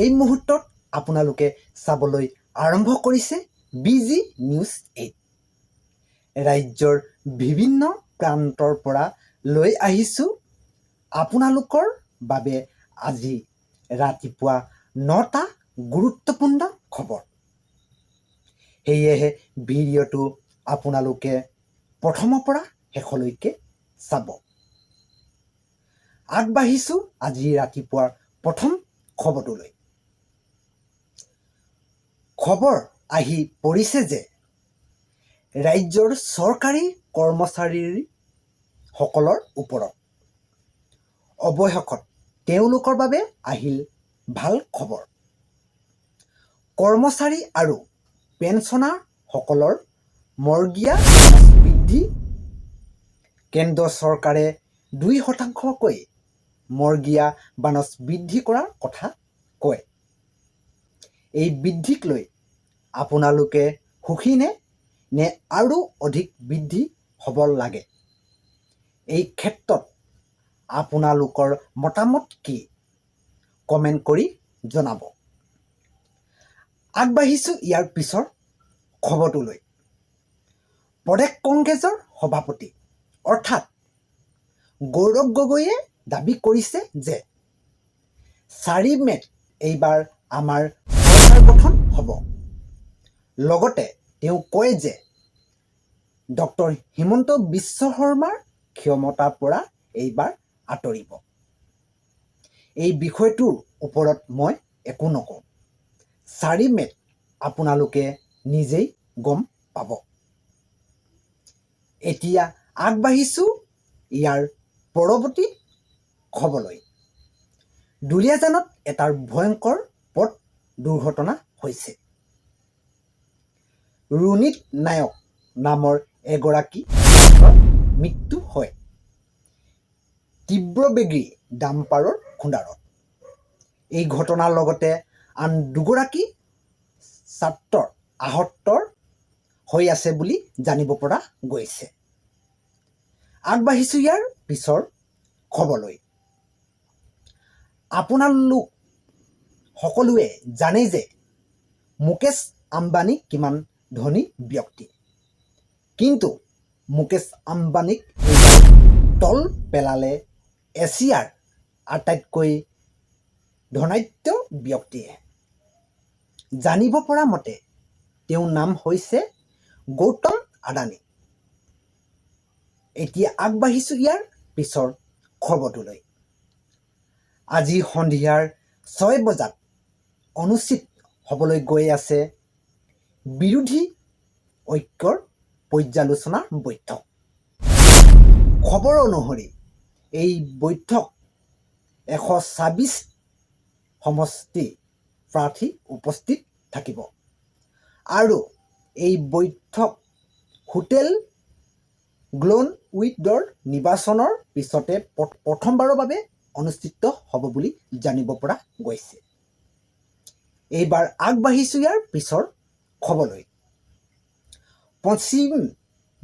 এই মুহূৰ্তত আপোনালোকে চাবলৈ আৰম্ভ কৰিছে BG News 8। ৰাজ্যৰ বিভিন্ন প্ৰান্তৰ পৰা লৈ আহিছোঁ আপোনালোকৰ বাবে আজি ৰাতিপুৱা 9টা গুৰুত্বপূৰ্ণ খবৰ। সেয়েহে ভিডিঅ'টো আপোনালোকে প্ৰথমৰ পৰা শেষলৈকে চাব। আগবাঢ়িছোঁ আজি ৰাতিপুৱাৰ প্ৰথম খবৰটোলৈ। খবৰ আহি পৰিছে যে ৰাজ্যৰ চৰকাৰী কৰ্মচাৰীসকলৰ ওপৰত অৱশেষত তেওঁলোকৰ বাবে আহিল ভাল খবৰ। কৰ্মচাৰী আৰু পেঞ্চনাৰসকলৰ মৰ্গীয়া বৃদ্ধি। কেন্দ্ৰ চৰকাৰে 2% মৰ্গীয়া বানচ বৃদ্ধি কৰাৰ কথা কয়। এই বৃদ্ধিক লৈ আপোনালোকে সুখী নে আৰু অধিক বৃদ্ধি হ'ব লাগে? এই ক্ষেত্ৰত আপোনালোকৰ মতামত কি? কমেণ্ট কৰি জনাব। আগবাঢ়িছোঁ ইয়াৰ পিছৰ খবৰটোলৈ। প্ৰদেশ কংগ্ৰেছৰ সভাপতি অৰ্থাৎ গৌৰৱ গগৈয়ে দাবী কৰিছে যে 4 মে'ত এইবাৰ আমাৰ চৰকাৰ গঠন হ'ব। লগতে তেওঁ কয় যে ডক্টৰ হিমন্ত বিশ্ব শৰ্মাৰ ক্ষমতাৰ পৰা এইবাৰ আঁতৰিব। এই বিষয়টোৰ ওপৰত মই একো নকওঁ। 4 মে'ত আপোনালোকে নিজেই গম পাব। এতিয়া আগবাঢ়িছোঁ ইয়াৰ পৰৱৰ্তী খবৰলৈ। দুলীয়াজানত এটা ভয়ংকৰ পথ দুৰ্ঘটনা হৈছে। ৰুণিত নায়ক নামৰ এগৰাকী মৃত্যু হয় তীব্ৰবেগী ডাম্পাৰৰ খুন্দাৰত। এই ঘটনাৰ লগতে আন 2গৰাকী ছাত্ৰ আহত হৈ আছে বুলি জানিব পৰা গৈছে। আগবাঢ়িছোঁ ইয়াৰ পিছৰ খবৰলৈ। আপোনালোক সকলোৱে জানে যে মুকেশ আম্বানী কিমান ধনী ব্যক্তি। কিন্তু মুকেশ আম্বানীক তল পেলালে এছিয়াৰ আটাইতকৈ ধনাঢ্য ব্যক্তিয়ে। জানিব পৰা মতে তেওঁৰ নাম হৈছে গৌতম আদানী। এতিয়া আগবাঢ়িছোঁ ইয়াৰ পিছৰ খবৰটোলৈ। আজি সন্ধিয়াৰ 6 বজাত অনুষ্ঠিত হ'বলৈ গৈ আছে বিৰোধী ঐক্যৰ পৰ্যালোচনা বৈঠক। খবৰ অনুসৰি এই বৈঠক 126 সমষ্টি প্ৰাৰ্থী উপস্থিত থাকিব আৰু এই বৈঠক হোটেল গ্লেনউইডৰ নিৰ্বাচনৰ পিছতে প্ৰথমবাৰৰ বাবে অনুষ্ঠিত হ'ব বুলি জানিব পৰা গৈছে। এইবাৰ আগবাঢ়িছোঁ ইয়াৰ পিছৰ খবৰলৈ। পশ্চিম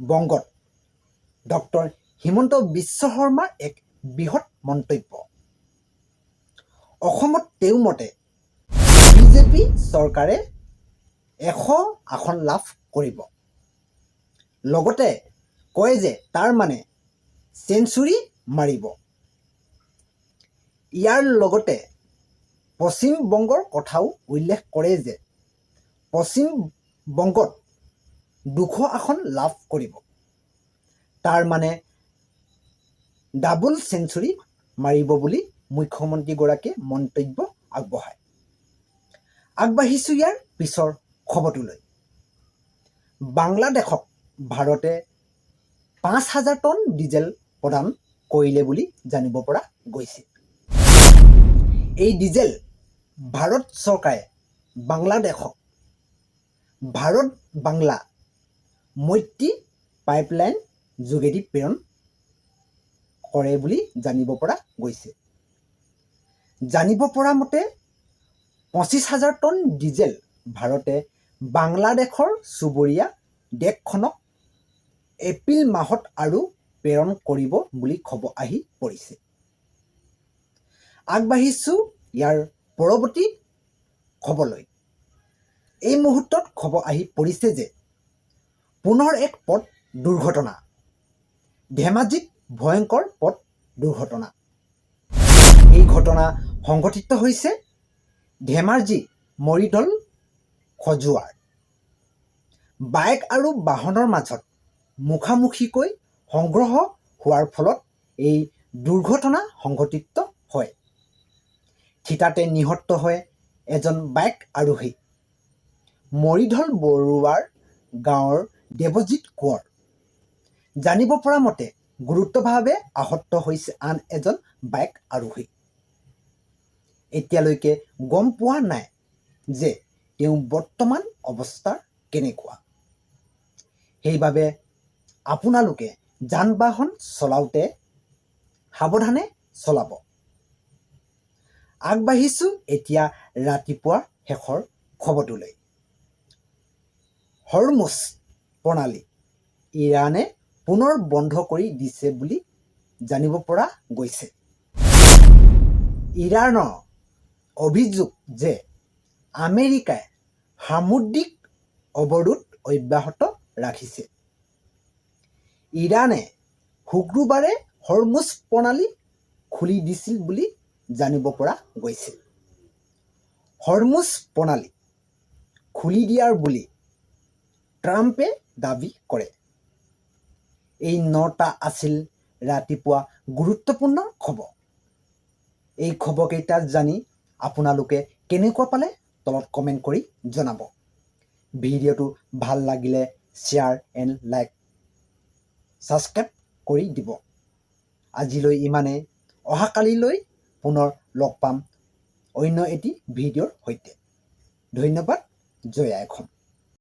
বংগত ডক্টৰ হিমন্ত বিশ্ব শৰ্মাৰ এক বৃহৎ মন্তব্য। অসমত তেওঁৰ মতে বিজেপি চৰকাৰে 100 আসন লাভ কৰিব। লগতে কয় যে তাৰ মানে চেঞ্চুৰী মাৰিব। ইয়াৰ লগতে পশ্চিম বংগৰ কথাও উল্লেখ কৰে যে পশ্চিম বংগত 200 আসন লাভ কৰিব। তাৰ মানে ডাবল চেঞ্চুৰী মাৰিব বুলি মুখ্যমন্ত্ৰীগৰাকীয়ে মন্তব্য আগবঢ়ায়। আগবাঢ়িছোঁ ইয়াৰ পিছৰ খবৰটোলৈ। বাংলাদেশক ভাৰতে 5,000 টন ডিজেল প্ৰদান কৰিলে বুলি জানিব পৰা গৈছে। এই ডিজেল ভাৰত চৰকাৰে বাংলাদেশক ভাৰত-বাংলা মৈত্ৰী পাইপলাইন যোগেদি প্ৰেৰণ কৰে বুলি জানিব পৰা গৈছে। জানিব পৰা মতে 25,000 টন ডিজেল ভাৰতে বাংলাদেশৰ চুবুৰীয়া দেশখনক এপ্ৰিল মাহত আৰু প্ৰেৰণ কৰিব বুলি খবৰ আহি পৰিছে। আগবাঢ়িছোঁ ইয়াৰ পৰৱৰ্তী খবৰলৈ। এই মুহূৰ্তত খবৰ আহি পৰিছে যে পুনৰ এক পথ দুৰ্ঘটনা। ধেমাজিত ভয়ংকৰ পথ দুৰ্ঘটনা। এই ঘটনা সংঘটিত হৈছে ধেমাজি মৰিধল খজুৱাৰ। বাইক আৰু বাহনৰ মাজত মুখামুখিকৈ সংঘৰ্ষ হোৱাৰ ফলত এই দুৰ্ঘটনা সংঘটিত হয়। থিতাতে নিহত হয় এজন বাইক আৰোহী। মৰিধল বৰুৱাৰ গাঁৱৰ দেৱজিৎ কোঁৱৰ। জানিব পৰা মতে গুৰুতৰভাৱে আহত হৈছে আন এজন বাইক আৰোহী। এতিয়ালৈকে গম পোৱা নাই যে তেওঁ বৰ্তমান অৱস্থা কেনেকুৱা। সেইবাবে আপোনালোকে যান বাহন চলাওঁতে সাৱধানে চলাব। আগবাঢ়িছোঁ এতিয়া ৰাতিপুৱাৰ শেষৰ খবৰটোলৈ। হৰমুজ প্ৰণালী ইৰাণে পুনৰ বন্ধ কৰি দিছে বুলি জানিব পৰা গৈছে। ইৰাণৰ অভিযোগ যে আমেৰিকাই সামুদ্ৰিক অৱৰোধ অব্যাহত ৰাখিছে। ইৰাণে শুক্ৰবাৰে হৰমুজ প্ৰণালী খুলি দিছিল বুলি জানিব পৰা গৈছে। হৰমুজ প্ৰণালী খুলি দিয়াৰ বুলি ট্ৰাম্পে দাবী কৰে। এই 9টা আছিল ৰাতিপুৱা গুৰুত্বপূৰ্ণ খবৰ। এই খবৰকেইটা জানি আপোনালোকে কেনেকুৱা পালে তলত কমেণ্ট কৰি জনাব। ভিডিঅ'টো ভাল লাগিলে শ্বেয়াৰ এণ্ড লাইক ছাবস্ক্ৰাইব কৰি দিব। আজিলৈ ইমানেই। অহাকালিলৈ পুনৰ লগ পাম অন্য এটি ভিডিঅ'ৰ সৈতে। ধন্যবাদ। জয় আই অসম।